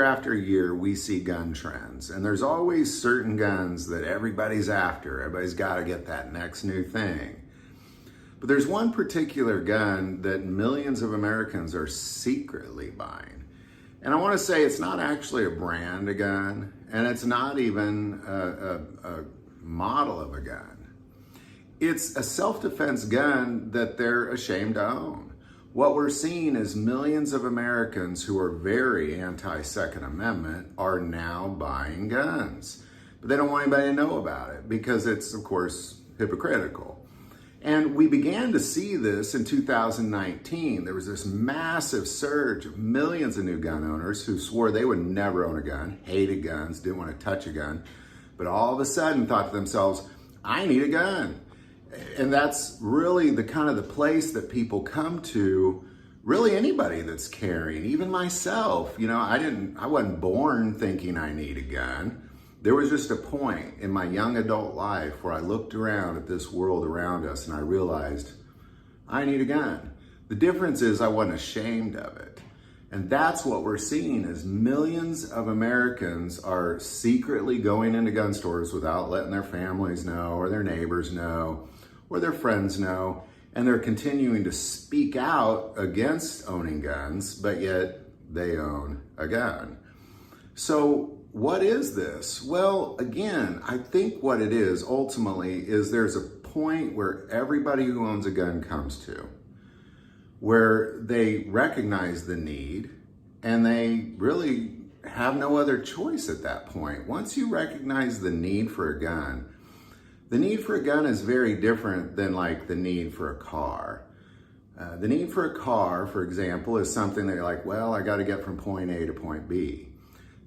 after year, we see gun trends, and there's always certain guns that everybody's after. Everybody's got to get that next new thing. But there's one particular gun that millions of Americans are secretly buying. And I want to say it's not actually a brand of gun, and it's not even a model of a gun. It's a self-defense gun that they're ashamed to own. What we're seeing is millions of Americans who are very anti-Second Amendment are now buying guns. But they don't want anybody to know about it because it's, of course, hypocritical. And we began to see this in 2019. There was this massive surge of millions of new gun owners who swore they would never own a gun, hated guns, didn't want to touch a gun, but all of a sudden thought to themselves, I need a gun. And that's really the kind of the place that people come to, really anybody that's carrying, even myself. You know, I wasn't born thinking I need a gun. There was just a point in my young adult life where I looked around at this world around us and I realized I need a gun. The difference is I wasn't ashamed of it. And that's what we're seeing is millions of Americans are secretly going into gun stores without letting their families know or their neighbors know or their friends know. And they're continuing to speak out against owning guns, but yet they own a gun. So what is this? Well, again, I think what it is ultimately is there's a point where everybody who owns a gun comes to, where they recognize the need and they really have no other choice at that point. Once you recognize the need for a gun is very different than like the need for a car. The need for a car, for example, is something that you're like, well, I got to get from point A to point B.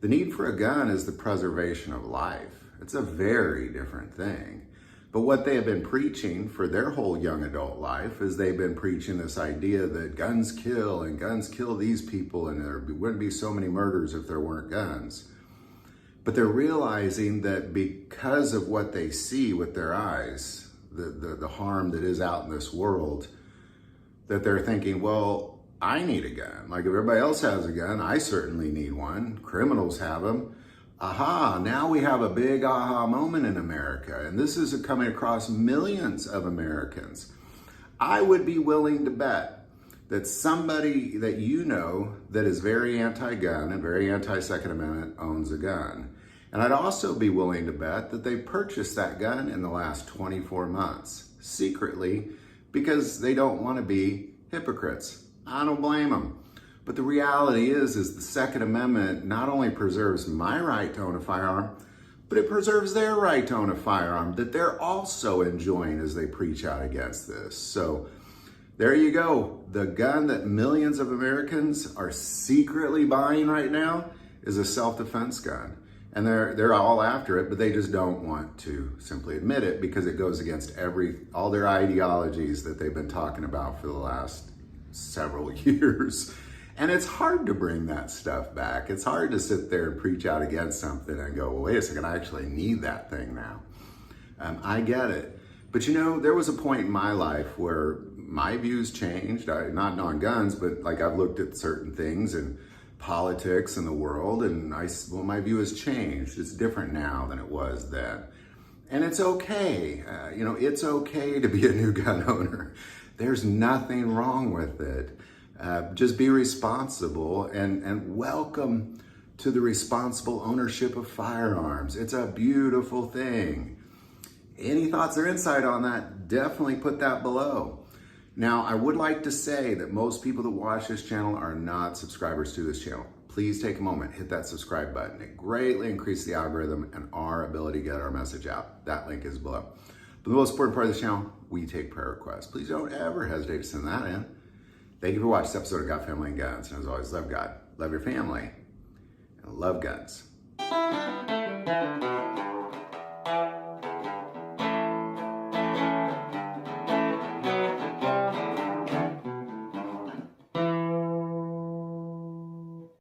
The need for a gun is the preservation of life. It's a very different thing. But what they have been preaching for their whole young adult life is they've been preaching this idea that guns kill and guns kill these people and there wouldn't be so many murders if there weren't guns. But they're realizing that because of what they see with their eyes, the harm that is out in this world, that they're thinking, well, I need a gun. Like if everybody else has a gun, I certainly need one. Criminals have them. Aha, now we have a big aha moment in America. And this is coming across millions of Americans. I would be willing to bet that somebody that you know that is very anti-gun and very anti-Second Amendment owns a gun. And I'd also be willing to bet that they purchased that gun in the last 24 months, secretly, because they don't want to be hypocrites. I don't blame them. But the reality is the Second Amendment not only preserves my right to own a firearm, but it preserves their right to own a firearm that they're also enjoying as they preach out against this. So there you go. The gun that millions of Americans are secretly buying right now is a self-defense gun. And they're all after it, but they just don't want to simply admit it because it goes against all their ideologies that they've been talking about for the last several years. And it's hard to bring that stuff back. It's hard to sit there and preach out against something and go, well, wait a second, I actually need that thing now. I get it. But you know, there was a point in my life where my views changed, not on guns, but like I've looked at certain things and politics in the world, and my view has changed. It's different now than it was then. And it's okay. It's okay to be a new gun owner. There's nothing wrong with it. Just be responsible and welcome to the responsible ownership of firearms. It's a beautiful thing. Any thoughts or insight on that, definitely put that below. Now, I would like to say that most people that watch this channel are not subscribers to this channel. Please take a moment, hit that subscribe button. It greatly increases the algorithm and our ability to get our message out. That link is below. But the most important part of this channel, we take prayer requests. Please don't ever hesitate to send that in. Thank you for watching this episode of God, Family, and Guns. And as always, love God, love your family, and love guns.